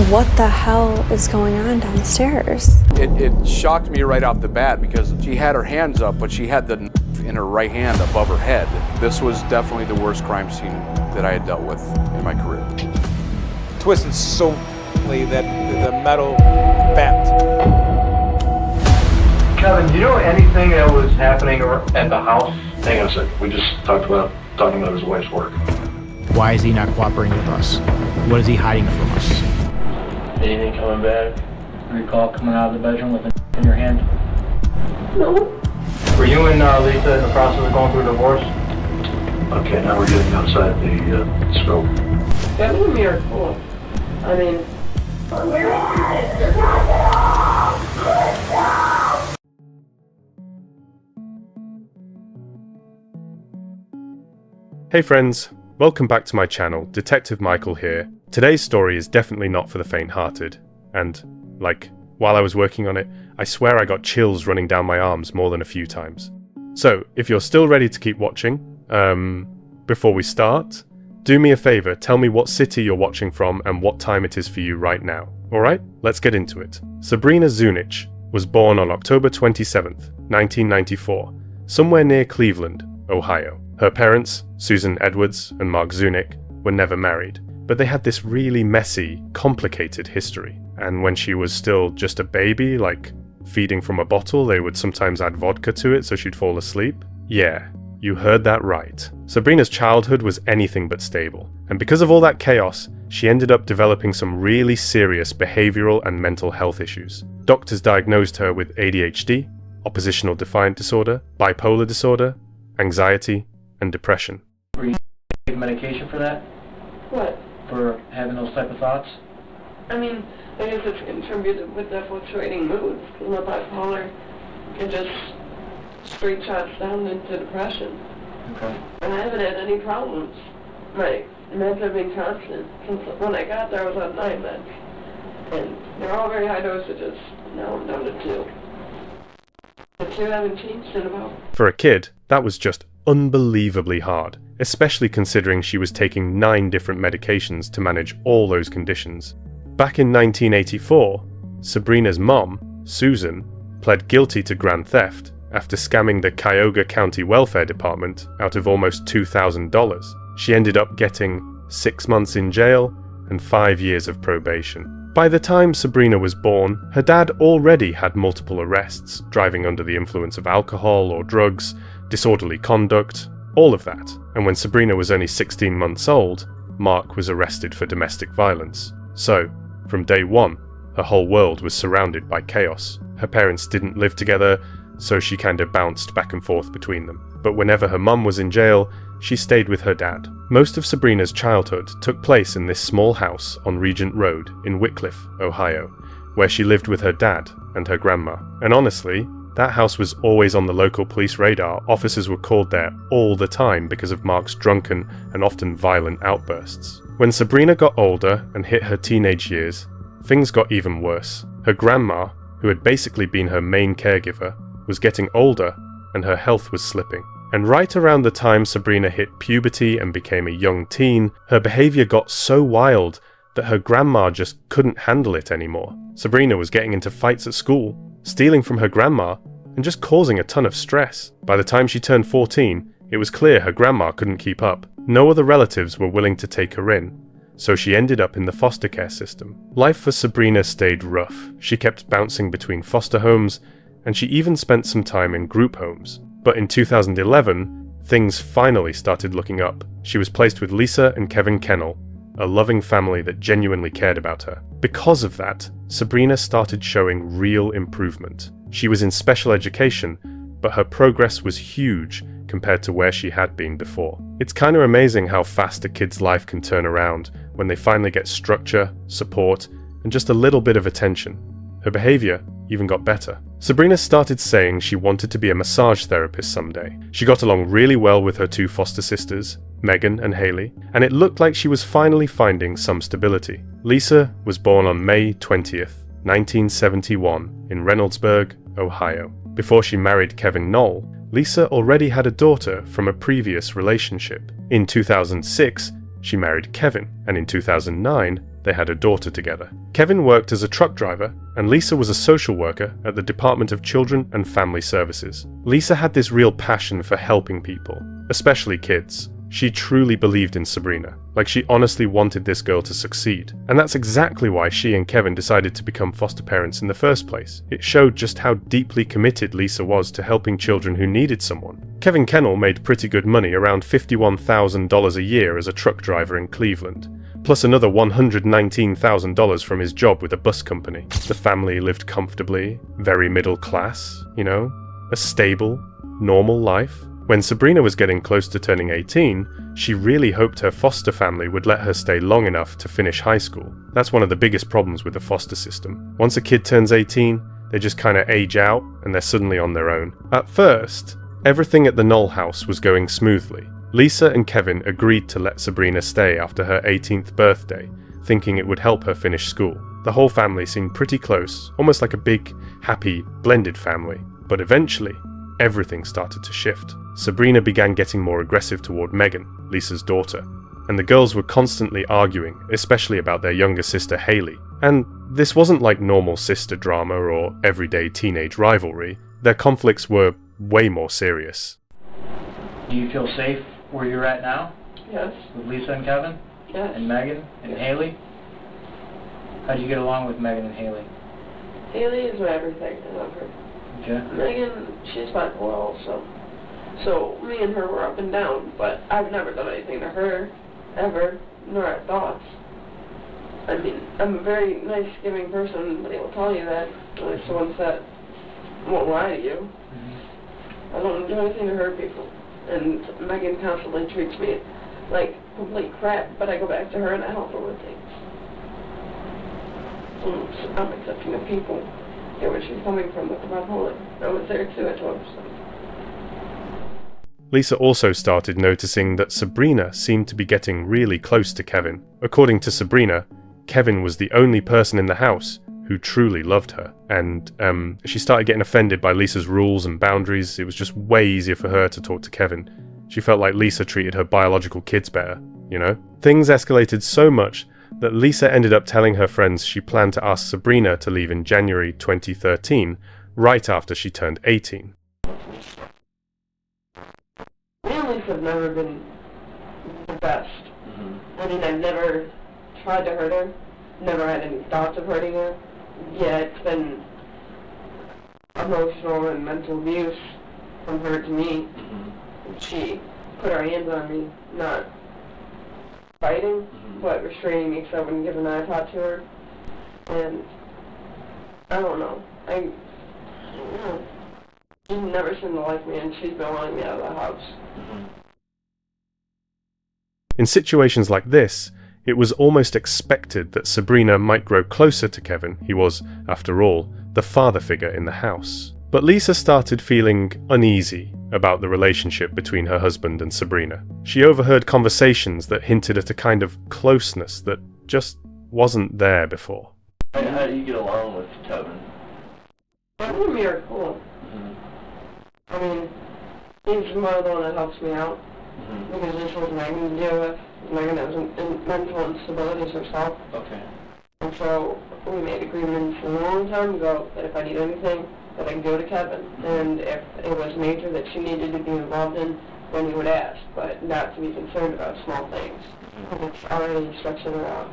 What the hell is going on downstairs? It shocked me right off the bat because she had her hands up, but she had the knife in her right hand above her head. This was definitely the worst crime scene that I had dealt with in my career. Twisted so that the metal bent. Kevin, do you know anything that was happening at the house? Hang on a sec. We just talking about his wife's work. Why is he not cooperating with us? What is he hiding from us? Anything coming back? Recall coming out of the bedroom with a in your hand? No. Were you and Lisa in the process of going through a divorce? Okay, now we're getting outside the scope. That was a miracle. I mean, Hey friends, welcome back to my channel, Detective Michael here. Today's story is definitely not for the faint-hearted, and, while I was working on it, I swear I got chills running down my arms more than a few times. So, if you're still ready to keep watching, before we start, do me a favor, tell me what city you're watching from and what time it is for you right now. Alright, let's get into it. Sabrina Zunich was born on October 27th, 1994, somewhere near Cleveland, Ohio. Her parents, Susan Edwards and Mark Zunick, were never married, but they had this really messy, complicated history. And when she was still just a baby, feeding from a bottle, they would sometimes add vodka to it so she'd fall asleep. Yeah, you heard that right. Sabrina's childhood was anything but stable, and because of all that chaos, she ended up developing some really serious behavioral and mental health issues. Doctors diagnosed her with ADHD, oppositional defiant disorder, bipolar disorder, anxiety, and depression. Were you taking medication for that? what? For having those type of thoughts? I mean, I guess it's contributed with the fluctuating moods. Because my bipolar, it just straight shots down into depression. Okay. And I haven't had any problems. My meds have been constant. Since when I got there, I was on 9 meds. And they're all very high dosages. Now I'm down to 2. The 2 haven't changed in about... For a kid, that was just unbelievably hard, especially considering she was taking 9 different medications to manage all those conditions. Back in 1984, Sabrina's mom, Susan, pled guilty to grand theft after scamming the Cuyahoga County Welfare Department out of almost $2,000. She ended up getting 6 months in jail and 5 years of probation. By the time Sabrina was born, her dad already had multiple arrests, driving under the influence of alcohol or drugs, disorderly conduct, all of that. And when Sabrina was only 16 months old, Mark was arrested for domestic violence. So, from day one, her whole world was surrounded by chaos. Her parents didn't live together, so she kind of bounced back and forth between them. But whenever her mum was in jail, she stayed with her dad. Most of Sabrina's childhood took place in this small house on Regent Road in Wickliffe, Ohio, where she lived with her dad and her grandma. And honestly, that house was always on the local police radar. Officers were called there all the time because of Mark's drunken and often violent outbursts. When Sabrina got older and hit her teenage years, things got even worse. Her grandma, who had basically been her main caregiver, was getting older and her health was slipping. And right around the time Sabrina hit puberty and became a young teen, her behavior got so wild that her grandma just couldn't handle it anymore. Sabrina was getting into fights at school, stealing from her grandma, and just causing a ton of stress. By the time she turned 14, it was clear her grandma couldn't keep up. No other relatives were willing to take her in, so she ended up in the foster care system. Life for Sabrina stayed rough. She kept bouncing between foster homes, and she even spent some time in group homes. But in 2011, things finally started looking up. She was placed with Lisa and Kevin Kennel, a loving family that genuinely cared about her. Because of that, Sabrina started showing real improvement. She was in special education, but her progress was huge compared to where she had been before. It's kind of amazing how fast a kid's life can turn around when they finally get structure, support, and just a little bit of attention. Her behavior even got better. Sabrina started saying she wanted to be a massage therapist someday. She got along really well with her 2 foster sisters, Megan and Haley, and it looked like she was finally finding some stability. Lisa was born on May 20th, 1971 in Reynoldsburg, Ohio. Before she married Kevin Knoll, Lisa already had a daughter from a previous relationship. In 2006, she married Kevin, and in 2009, they had a daughter together. Kevin worked as a truck driver, and Lisa was a social worker at the Department of Children and Family Services. Lisa had this real passion for helping people, especially kids. She truly believed in Sabrina, like she honestly wanted this girl to succeed. And that's exactly why she and Kevin decided to become foster parents in the first place. It showed just how deeply committed Lisa was to helping children who needed someone. Kevin Kennel made pretty good money, around $51,000 a year as a truck driver in Cleveland, plus another $119,000 from his job with a bus company. The family lived comfortably, very middle class, a stable, normal life. When Sabrina was getting close to turning 18, she really hoped her foster family would let her stay long enough to finish high school. That's one of the biggest problems with the foster system. Once a kid turns 18, they just kind of age out and they're suddenly on their own. At first, everything at the Knoll house was going smoothly. Lisa and Kevin agreed to let Sabrina stay after her 18th birthday, thinking it would help her finish school. The whole family seemed pretty close, almost like a big, happy, blended family. But eventually, everything started to shift. Sabrina began getting more aggressive toward Megan, Lisa's daughter, and the girls were constantly arguing, especially about their younger sister Haley. And this wasn't like normal sister drama or everyday teenage rivalry. Their conflicts were way more serious. Do you feel safe where you're at now? Yes. With Lisa and Kevin? Yes. And Megan? And Haley? How'd you get along with Megan and Haley? Haley is my everything. I love her. Okay. Megan, she's bipolar also. So me and her were up and down, but I've never done anything to her, ever, nor had thoughts. I mean, I'm a very nice, giving person, but they will tell you that. Like someone said, won't lie to you. I don't do anything to hurt people. And Megan constantly treats me like complete crap, but I go back to her and I help her with things. So I'm accepting of people. Get where she's coming from with the bipolar. I was there too, I told her so. Lisa also started noticing that Sabrina seemed to be getting really close to Kevin. According to Sabrina, Kevin was the only person in the house who truly loved her. And she started getting offended by Lisa's rules and boundaries. It was just way easier for her to talk to Kevin. She felt like Lisa treated her biological kids better, Things escalated so much that Lisa ended up telling her friends she planned to ask Sabrina to leave in January 2013, right after she turned 18. Me and Lisa have never been the best. I mean, I've never tried to hurt her, never had any thoughts of hurting her. Yeah, it's been emotional and mental abuse from her to me. She put her hands on me, not fighting, but restraining me so I wouldn't give an iPod to her. And I don't know. I don't know. She's never seemed to like me, and she's been wanting me out of the house. In situations like this, it was almost expected that Sabrina might grow closer to Kevin. He was, after all, the father figure in the house. But Lisa started feeling uneasy about the relationship between her husband and Sabrina. She overheard conversations that hinted at a kind of closeness that just wasn't there before. How do you get along with Kevin? Kevin and me are cool. I mean, he's more the one that helps me out. Because this was Megan to deal with. Megan has mental instabilities herself. Okay. And so we made agreements a long time ago that if I need anything, that I can go to Kevin. And if it was major that she needed to be involved in, then he would ask, but not to be concerned about small things. It's already stretching her out.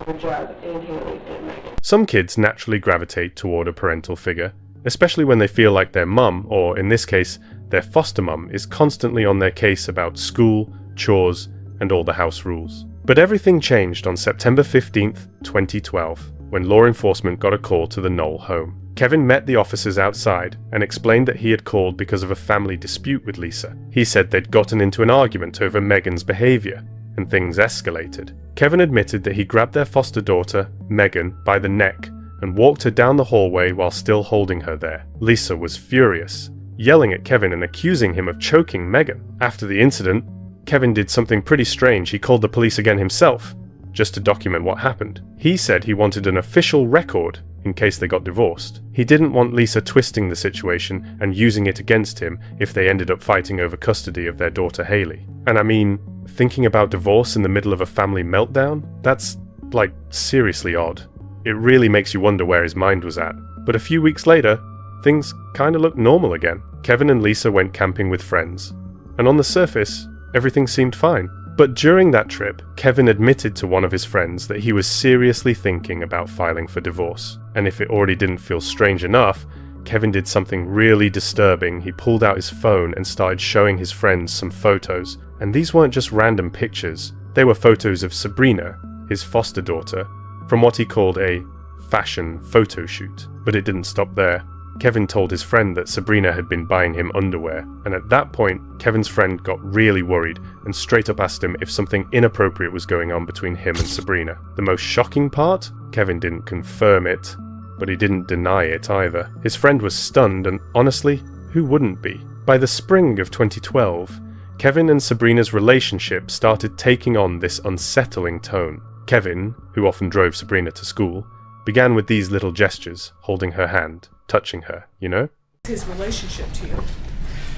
Her job and Haley and Megan. Some kids naturally gravitate toward a parental figure, especially when they feel like their mum, or in this case, their foster mum, is constantly on their case about school, chores, and all the house rules. But everything changed on September 15th, 2012, when law enforcement got a call to the Knoll home. Kevin met the officers outside and explained that he had called because of a family dispute with Lisa. He said they'd gotten into an argument over Megan's behavior, and things escalated. Kevin admitted that he grabbed their foster daughter, Megan, by the neck and walked her down the hallway while still holding her there. Lisa was furious, yelling at Kevin and accusing him of choking Megan. After the incident, Kevin did something pretty strange. He called the police again himself, just to document what happened. He said he wanted an official record in case they got divorced. He didn't want Lisa twisting the situation and using it against him if they ended up fighting over custody of their daughter Haley. And I mean, thinking about divorce in the middle of a family meltdown? That's, like, seriously odd. It really makes you wonder where his mind was at. But a few weeks later, things kinda looked normal again. Kevin and Lisa went camping with friends, and on the surface, everything seemed fine. But during that trip, Kevin admitted to one of his friends that he was seriously thinking about filing for divorce. And if it already didn't feel strange enough, Kevin did something really disturbing. He pulled out his phone and started showing his friends some photos. And these weren't just random pictures. They were photos of Sabrina, his foster daughter, from what he called a fashion photo shoot. But it didn't stop there. Kevin told his friend that Sabrina had been buying him underwear, and at that point, Kevin's friend got really worried and straight up asked him if something inappropriate was going on between him and Sabrina. The most shocking part? Kevin didn't confirm it, but he didn't deny it either. His friend was stunned, and honestly, who wouldn't be? By the spring of 2012, Kevin and Sabrina's relationship started taking on this unsettling tone. Kevin, who often drove Sabrina to school, began with these little gestures, holding her hand, touching her, you know? His relationship to you?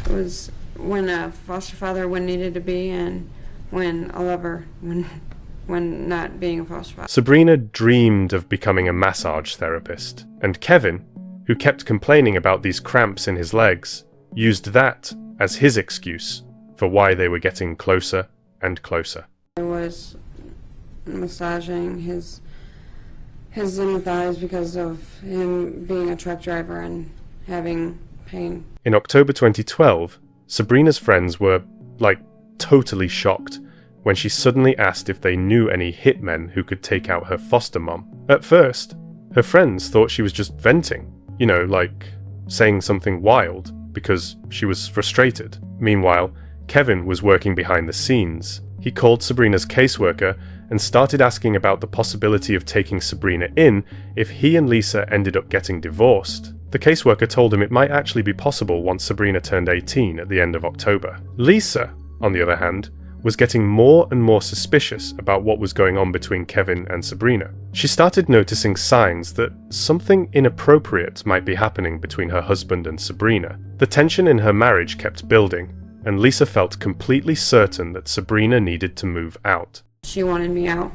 It was when a foster father when needed to be, and when a lover when not being a foster father. Sabrina dreamed of becoming a massage therapist, and Kevin, who kept complaining about these cramps in his legs, used that as his excuse for why they were getting closer and closer. I was massaging his inner thighs because of him being a truck driver and having pain. In October 2012, Sabrina's friends were, like, totally shocked when she suddenly asked if they knew any hitmen who could take out her foster mom. At first, her friends thought she was just venting, you know, like saying something wild because she was frustrated. Meanwhile, Kevin was working behind the scenes. He called Sabrina's caseworker and started asking about the possibility of taking Sabrina in if he and Lisa ended up getting divorced. The caseworker told him it might actually be possible once Sabrina turned 18 at the end of October. Lisa, on the other hand, was getting more and more suspicious about what was going on between Kevin and Sabrina. She started noticing signs that something inappropriate might be happening between her husband and Sabrina. The tension in her marriage kept building, and Lisa felt completely certain that Sabrina needed to move out. She wanted me out.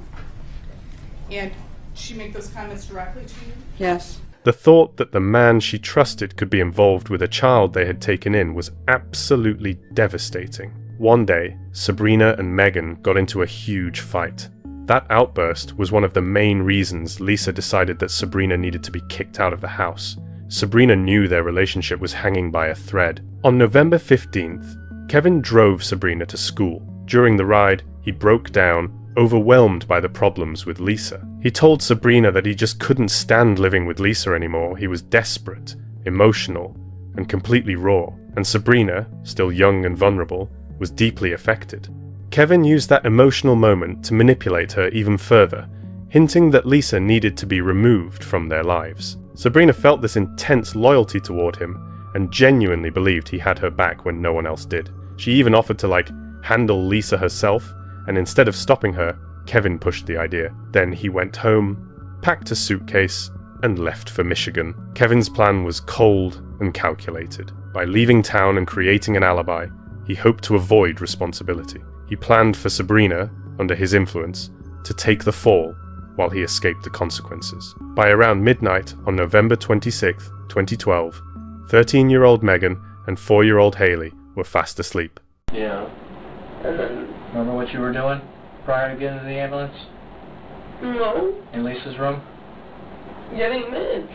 And she made those comments directly to you? Yes. The thought that the man she trusted could be involved with a child they had taken in was absolutely devastating. One day, Sabrina and Megan got into a huge fight. That outburst was one of the main reasons Lisa decided that Sabrina needed to be kicked out of the house. Sabrina knew their relationship was hanging by a thread. On November 15th, Kevin drove Sabrina to school. During the ride, he broke down, overwhelmed by the problems with Lisa. He told Sabrina that he just couldn't stand living with Lisa anymore. He was desperate, emotional, and completely raw. And Sabrina, still young and vulnerable, was deeply affected. Kevin used that emotional moment to manipulate her even further, hinting that Lisa needed to be removed from their lives. Sabrina felt this intense loyalty toward him and genuinely believed he had her back when no one else did. She even offered to, handle Lisa herself, and instead of stopping her, Kevin pushed the idea. Then he went home, packed a suitcase, and left for Michigan. Kevin's plan was cold and calculated. By leaving town and creating an alibi, he hoped to avoid responsibility. He planned for Sabrina, under his influence, to take the fall while he escaped the consequences. By around midnight on November 26, 2012, 13-year-old Megan and 4-year-old Haley were fast asleep. Yeah. And then... Remember what you were doing prior to getting to the ambulance? No. In Lisa's room? Getting meds.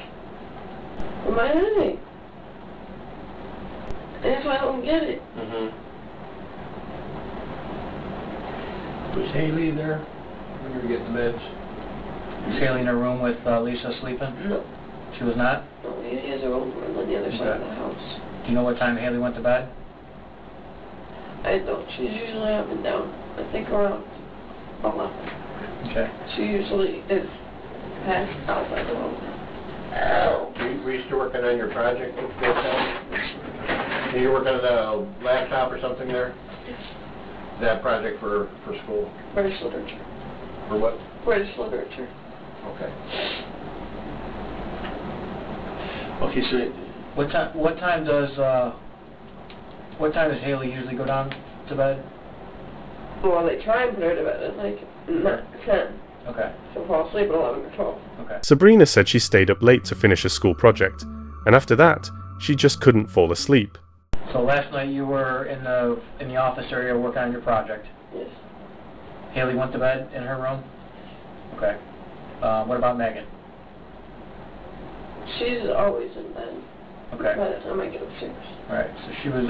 For my headache. That's why I don't get it. Was Haley there when you were getting the meds? Was Haley in her room with Lisa sleeping? No. She was not? No, he has her own room on the other side of the house. Do you know what time Haley went to bed? I don't. She's usually up and down. I think around 11. Okay. She usually is passed out by the room. Were you still working on your project at that time? Are you working on a laptop or something there? That project for school? British literature. For what? British literature. Okay. Okay, so what time does Haley usually go down to bed? Well, they try and put her to bed at like 10. Okay. She'll fall asleep at 11 or 12. Okay. Sabrina said she stayed up late to finish a school project, and after that, she just couldn't fall asleep. So last night you were in the office area working on your project. Yes. Haley went to bed in her room? Okay. What about Megan? She's always in bed. Okay. By the time I get upstairs. Alright, so she was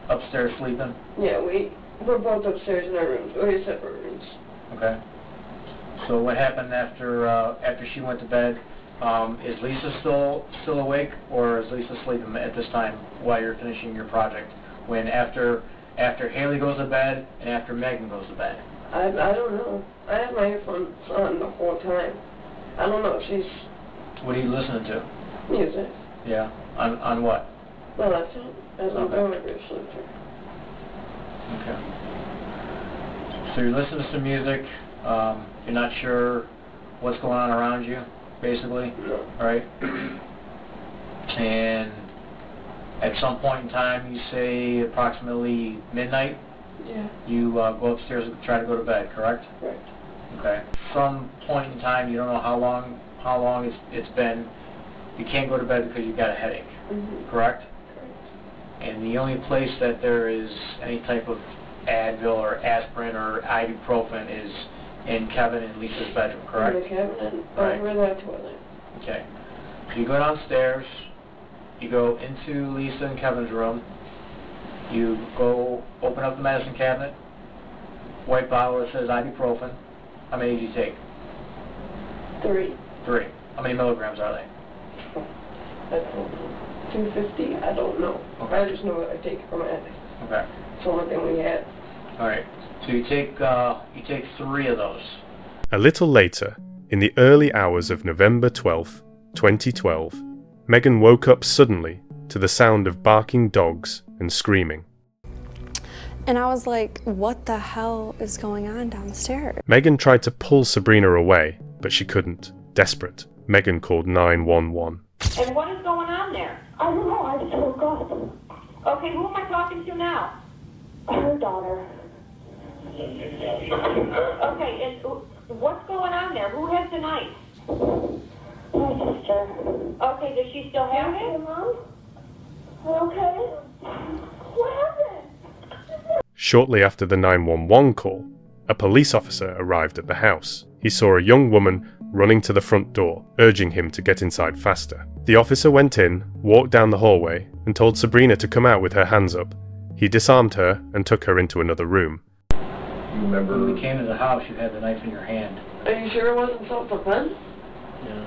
upstairs sleeping? Yeah, we're both upstairs in our rooms. We have separate rooms. Okay. So what happened after she went to bed? Is Lisa still awake, or is Lisa sleeping at this time while you're finishing your project? When after Haley goes to bed and after Megan goes to bed? I don't know. I have my earphones on the whole time. I don't know if she's What are you listening to? music. Yeah. On what? Well, that's it. As I'm Okay. going to British literature. Okay. So you're listening to some music. You're not sure what's going on around you, basically. No. All right. And at some point in time, you say approximately midnight, Yeah. you go upstairs and try to go to bed, correct? Right. Okay. Some point in time, you don't know how long it's been. You can't go to bed because you've got a headache, Mm-hmm. correct? Correct. And the only place that there is any type of Advil or aspirin or ibuprofen is in Kevin and Lisa's bedroom, correct? In the cabinet, Right. over the toilet. Okay. So you go downstairs, you go into Lisa and Kevin's room, you go open up the medicine cabinet, white bottle that says ibuprofen. How many did you take? 3. 3. How many milligrams are they? I don't know. 250? I don't know. Okay. I just know that I take it from my headache. Okay. It's the only thing we had. All right. So you take 3 of those. A little later, in the early hours of November 12th, 2012, Megan woke up suddenly to the sound of barking dogs and screaming. And I was like, what the hell is going on downstairs? Megan tried to pull Sabrina away, but she couldn't. Desperate, Megan called 911. And what is going on there? I don't know, I just woke up. Okay, who am I talking to now? Her daughter. Okay, and what's going on there? Who has the knife? My sister. Okay, does she still have Hey, it? Mom? Okay? What happened? Shortly after the 911 call, a police officer arrived at the house. He saw a young woman running to the front door, urging him to get inside faster. The officer went in, walked down the hallway, and told Sabrina to come out with her hands up. He disarmed her and took her into another room. You remember? When we came to the house, you had the knife in your hand. Are you sure it wasn't self-defense? Yeah.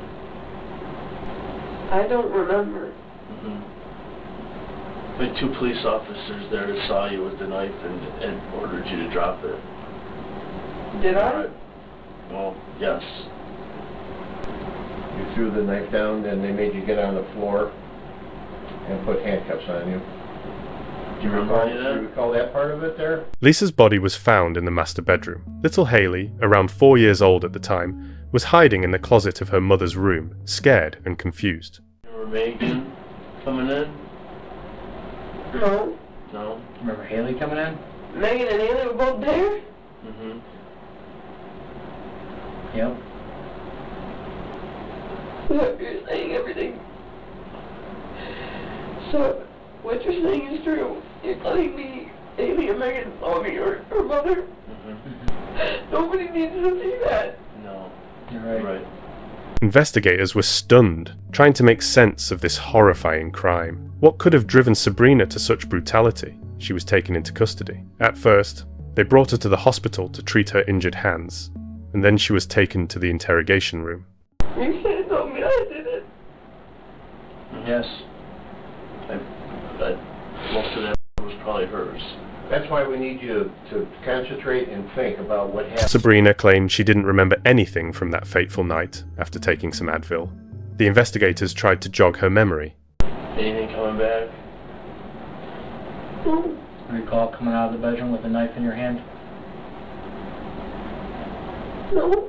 I don't remember. We had 2 police officers there that saw you with the knife and ordered you to drop it. Did I? Well, yes. You threw the knife down and they made you get on the floor and put handcuffs on you. Do you recall that part of it there? Lisa's body was found in the master bedroom. Little Haley, around 4 years old at the time, was hiding in the closet of her mother's room, scared and confused. Remember Megan coming in? No. No? Remember Haley coming in? Megan and Haley were both there? Mm-hmm. Yep. Look, you're saying everything. So, what you're saying is true. You're telling me Haley and Megan saw me or her mother? Mm-hmm. Nobody needs to see that. No. You're right. Investigators were stunned, trying to make sense of this horrifying crime. What could have driven Sabrina to such brutality? She was taken into custody. At first, they brought her to the hospital to treat her injured hands, and then she was taken to the interrogation room. You should have told me I did it. Yes. But most of that was probably hers. That's why we need you to concentrate and think about what happened. Sabrina claimed she didn't remember anything from that fateful night after taking some Advil. The investigators tried to jog her memory. Anything coming back? Recall coming out of the bedroom with a knife in your hand? No.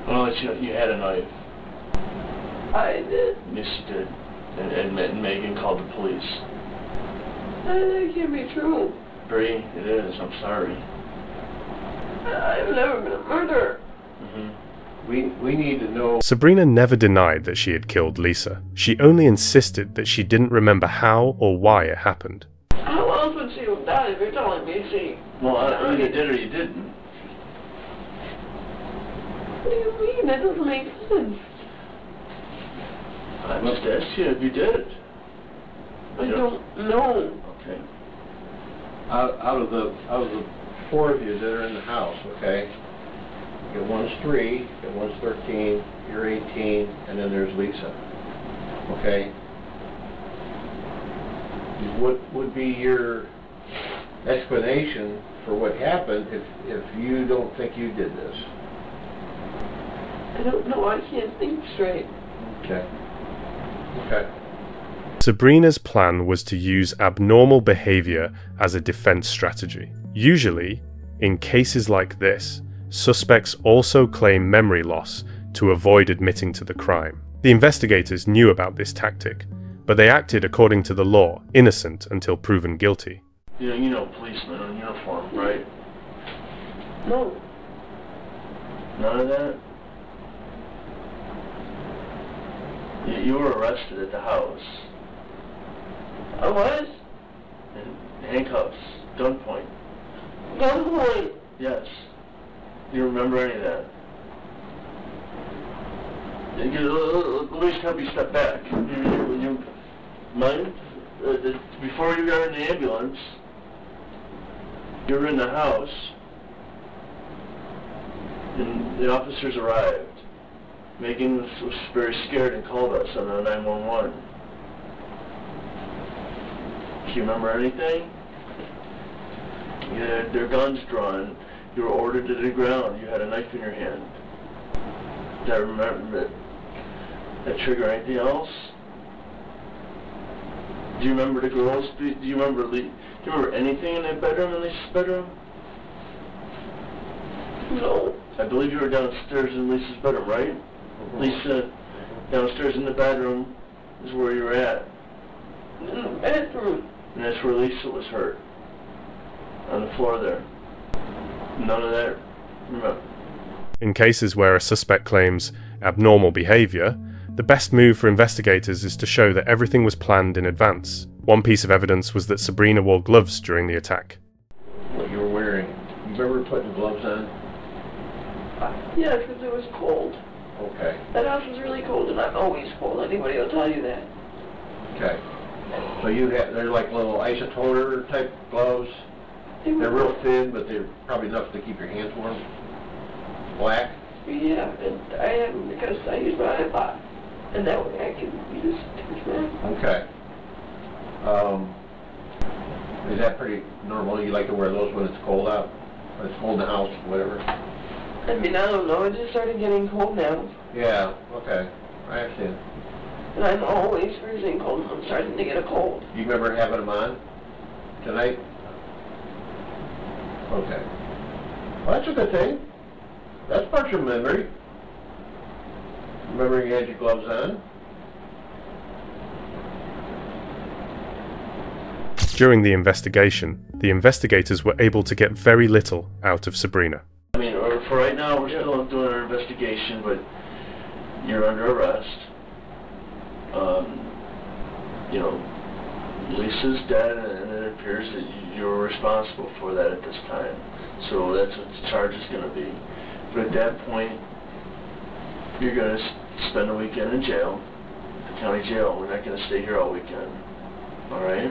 Well, you had a knife. I did. Yes, you did. And Megan called the police. That can't be true. Bree, it is. I'm sorry. I've never been a murderer. We need to know. Sabrina never denied that she had killed Lisa. She only insisted that she didn't remember how or why it happened. How else would she have died if you're telling me she... Well, either you did or you didn't. What do you mean? That doesn't make sense. I must ask you if you did. I don't know. Okay. Out of the four of you that are in the house, okay? One's 3, one's 13, you're 18, and then there's Lisa. Okay? What would be your explanation for what happened if you don't think you did this? I don't know. I can't think straight. Okay. Okay. Sabrina's plan was to use abnormal behavior as a defense strategy. Usually, in cases like this, suspects also claim memory loss to avoid admitting to the crime. The investigators knew about this tactic, but they acted according to the law, innocent until proven guilty. You know policemen in uniform, right? No. None of that? You were arrested at the house. I was? In handcuffs, gunpoint. Gunpoint? Yes. You remember any of that? Let me just help you step back. You mind? Before you got in the ambulance, you were in the house, and the officers arrived. Megan was very scared and called us on the 911. Do you remember anything? You had their guns drawn. You were ordered to the ground. You had a knife in your hand. Do I remember that trigger anything else? Do you remember the girls? Do you remember anything in that bedroom, in Lisa's bedroom? No. I believe you were downstairs in Lisa's bedroom, right? Lisa, downstairs in the bedroom is where you were at. In the bedroom. And that's where Lisa was hurt. On the floor there. None of that. Remember. In cases where a suspect claims abnormal behavior, the best move for investigators is to show that everything was planned in advance. One piece of evidence was that Sabrina wore gloves during the attack. What you were wearing. You remember putting gloves on? Yeah, because it was cold. Okay. That house was really cold, and I'm always cold. Anybody will tell you that. Okay. So they're like little isotoner type gloves. They're real thin, but they're probably enough to keep your hands warm. Black? Yeah, and I have them because I use my iPod. And that way I can use touch my Okay. Is that pretty normal? You like to wear those when it's cold out? When it's cold in the house, whatever? I mean, I don't know. It just started getting cold now. Yeah, okay. I understand. And I'm always freezing cold and I'm starting to get a cold. You remember having them on tonight? Okay. Well, that's a good thing. That's part of your memory. Remember you had your gloves on? During the investigation, the investigators were able to get very little out of Sabrina. I mean, for right now, we're still doing our investigation, but you're under arrest. You know, Lisa's dead, and it appears that you're responsible for that at this time. So that's what the charge is going to be. But at that point, you're going to spend a weekend in jail, the county jail. We're not going to stay here all weekend. All right?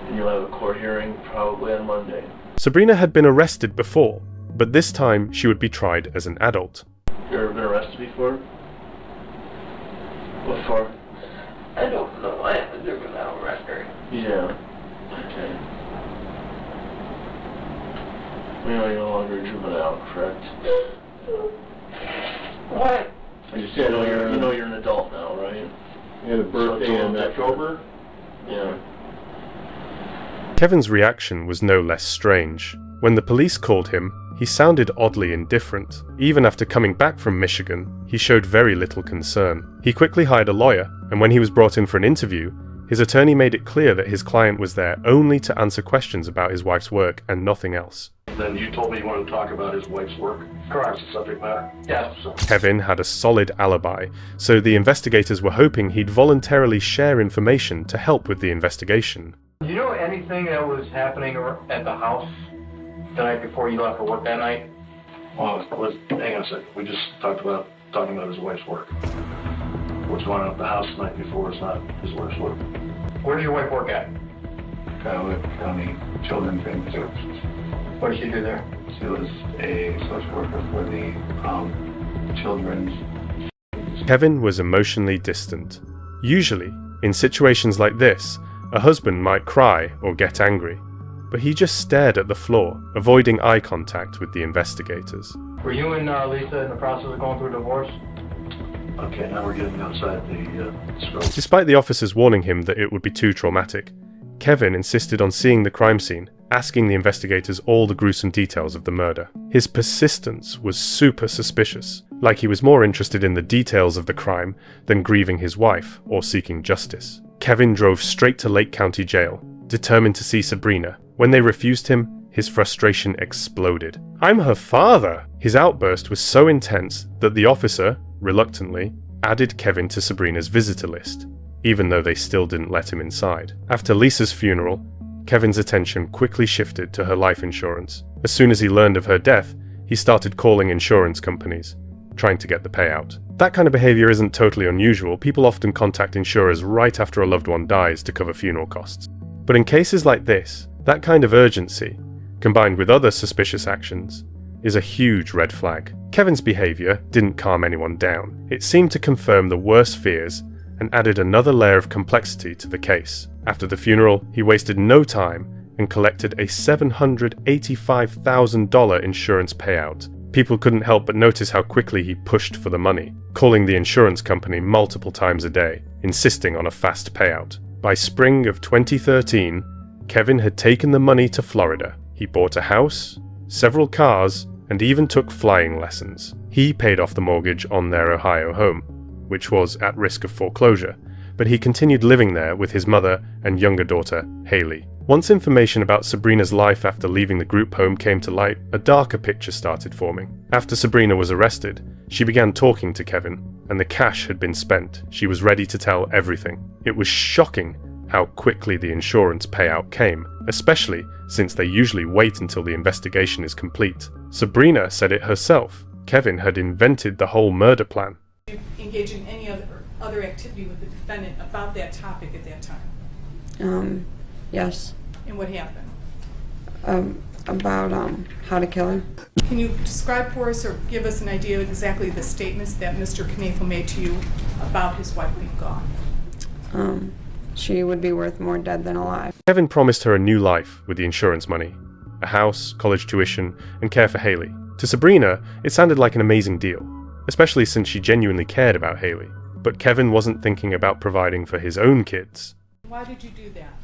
And you'll have a court hearing probably on Monday. Sabrina had been arrested before, but this time she would be tried as an adult. You ever been arrested before? What for? I don't know. I have a juvenile record. Yeah. Okay. We know you're no longer a juvenile, correct? What? You said You know you're an adult now, right? You had a birthday in October? Yeah. Kevin's reaction was no less strange. When the police called him, he sounded oddly indifferent. Even after coming back from Michigan, he showed very little concern. He quickly hired a lawyer, and when he was brought in for an interview, his attorney made it clear that his client was there only to answer questions about his wife's work and nothing else. Then you told me you wanted to talk about his wife's work. Correct. That's the subject matter. Yes. Kevin had a solid alibi, so the investigators were hoping he'd voluntarily share information to help with the investigation. Do you know anything that was happening at the house the night before you left for work that night? Well, hang on a second. We just talking about his wife's work. What's going on at the house the night before is not his wife's work. Where does your wife work at? County Children's Family Services. What does she do there? She was a social worker for the children's. Kevin was emotionally distant. Usually, in situations like this, a husband might cry or get angry, but he just stared at the floor, avoiding eye contact with the investigators. Were you and Lisa in the process of going through a divorce? Okay, now we're getting outside the scope. Despite the officers warning him that it would be too traumatic, Kevin insisted on seeing the crime scene, asking the investigators all the gruesome details of the murder. His persistence was super suspicious, like he was more interested in the details of the crime than grieving his wife or seeking justice. Kevin drove straight to Lake County Jail, determined to see Sabrina. When they refused him, his frustration exploded. "I'm her father!" His outburst was so intense that the officer, reluctantly, added Kevin to Sabrina's visitor list, even though they still didn't let him inside. After Lisa's funeral, Kevin's attention quickly shifted to her life insurance. As soon as he learned of her death, he started calling insurance companies, trying to get the payout. That kind of behavior isn't totally unusual. People often contact insurers right after a loved one dies to cover funeral costs. But in cases like this, that kind of urgency, combined with other suspicious actions, is a huge red flag. Kevin's behavior didn't calm anyone down. It seemed to confirm the worst fears and added another layer of complexity to the case. After the funeral, he wasted no time and collected a $785,000 insurance payout. People couldn't help but notice how quickly he pushed for the money, calling the insurance company multiple times a day, insisting on a fast payout. By spring of 2013, Kevin had taken the money to Florida. He bought a house, several cars, and even took flying lessons. He paid off the mortgage on their Ohio home, which was at risk of foreclosure, but he continued living there with his mother and younger daughter, Haley. Once information about Sabrina's life after leaving the group home came to light, a darker picture started forming. After Sabrina was arrested, she began talking to Kevin, and the cash had been spent. She was ready to tell everything. It was shocking how quickly the insurance payout came, especially since they usually wait until the investigation is complete. Sabrina said it herself. Kevin had invented the whole murder plan. Did you engage in any other activity with the defendant about that topic at that time? Yes. And what happened? About how to kill her. Can you describe for us or give us an idea of exactly the statements that Mr. Knafel made to you about his wife being gone? She would be worth more dead than alive. Kevin promised her a new life with the insurance money, a house, college tuition, and care for Haley. To Sabrina, it sounded like an amazing deal, especially since she genuinely cared about Haley. But Kevin wasn't thinking about providing for his own kids. Why did you do that?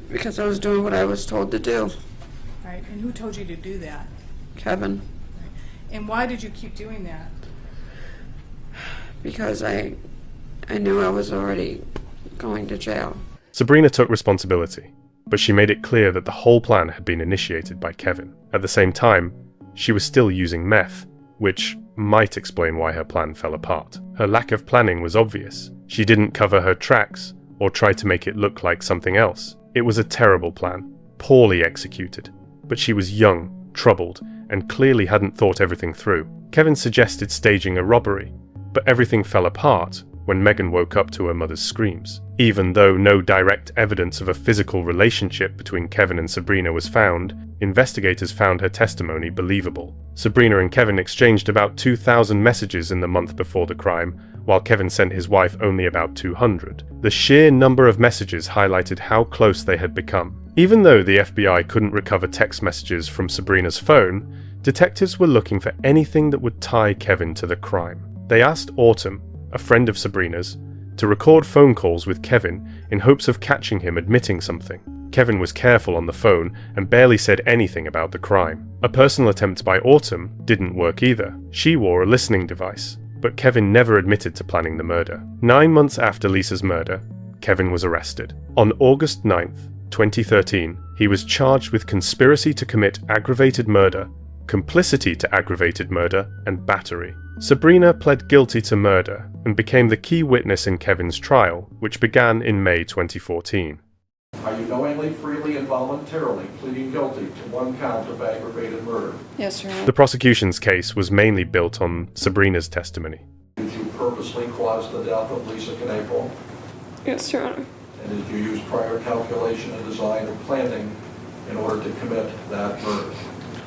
Because I was doing what I was told to do. Right, and who told you to do that? Kevin. Right. And why did you keep doing that? Because I knew I was already going to jail. Sabrina took responsibility, but she made it clear that the whole plan had been initiated by Kevin. At the same time, she was still using meth, which might explain why her plan fell apart. Her lack of planning was obvious. She didn't cover her tracks or try to make it look like something else. It was a terrible plan, poorly executed, but she was young, troubled, and clearly hadn't thought everything through. Kevin suggested staging a robbery, but everything fell apart when Megan woke up to her mother's screams. Even though no direct evidence of a physical relationship between Kevin and Sabrina was found, investigators found her testimony believable. Sabrina and Kevin exchanged about 2,000 messages in the month before the crime, while Kevin sent his wife only about 200. The sheer number of messages highlighted how close they had become. Even though the FBI couldn't recover text messages from Sabrina's phone, detectives were looking for anything that would tie Kevin to the crime. They asked Autumn, a friend of Sabrina's, to record phone calls with Kevin in hopes of catching him admitting something. Kevin was careful on the phone and barely said anything about the crime. A personal attempt by Autumn didn't work either. She wore a listening device, but Kevin never admitted to planning the murder. 9 months after Lisa's murder, Kevin was arrested. On August 9th, 2013, he was charged with conspiracy to commit aggravated murder, complicity to aggravated murder, and battery. Sabrina pled guilty to murder and became the key witness in Kevin's trial, which began in May 2014. Are you knowingly, freely, and voluntarily pleading guilty to one count of aggravated murder? Yes, Your Honor. The prosecution's case was mainly built on Sabrina's testimony. Did you purposely cause the death of Lisa Knapel? Yes, Your Honor. And did you use prior calculation and design or planning in order to commit that murder?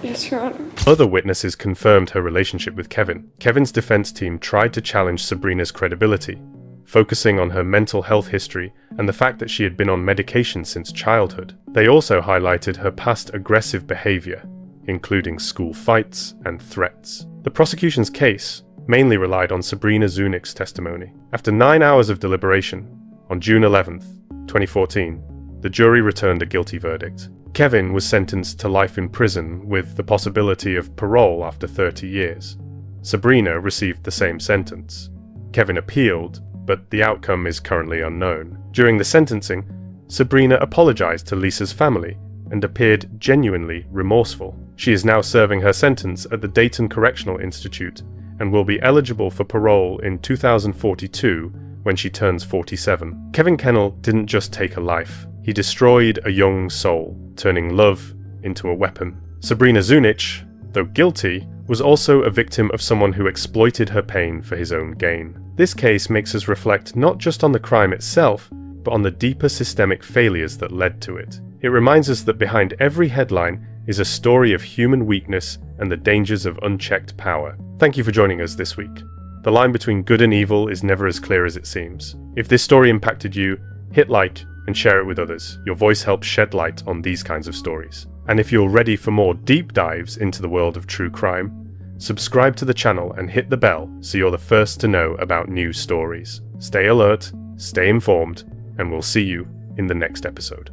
Yes, Your Honor. Other witnesses confirmed her relationship with Kevin. Kevin's defense team tried to challenge Sabrina's credibility, focusing on her mental health history and the fact that she had been on medication since childhood. They also highlighted her past aggressive behavior, including school fights and threats. The prosecution's case mainly relied on Sabrina Zunich's testimony. After 9 hours of deliberation, on June 11th, 2014, the jury returned a guilty verdict. Kevin was sentenced to life in prison with the possibility of parole after 30 years. Sabrina received the same sentence. Kevin appealed, but the outcome is currently unknown. During the sentencing, Sabrina apologized to Lisa's family and appeared genuinely remorseful. She is now serving her sentence at the Dayton Correctional Institute and will be eligible for parole in 2042 when she turns 47. Kevin Kennel didn't just take a life. He destroyed a young soul, turning love into a weapon. Sabrina Zunich, though guilty, was also a victim of someone who exploited her pain for his own gain. This case makes us reflect not just on the crime itself, but on the deeper systemic failures that led to it. It reminds us that behind every headline is a story of human weakness and the dangers of unchecked power. Thank you for joining us this week. The line between good and evil is never as clear as it seems. If this story impacted you, hit like and share it with others. Your voice helps shed light on these kinds of stories. And if you're ready for more deep dives into the world of true crime, subscribe to the channel and hit the bell so you're the first to know about new stories. Stay alert, stay informed, and we'll see you in the next episode.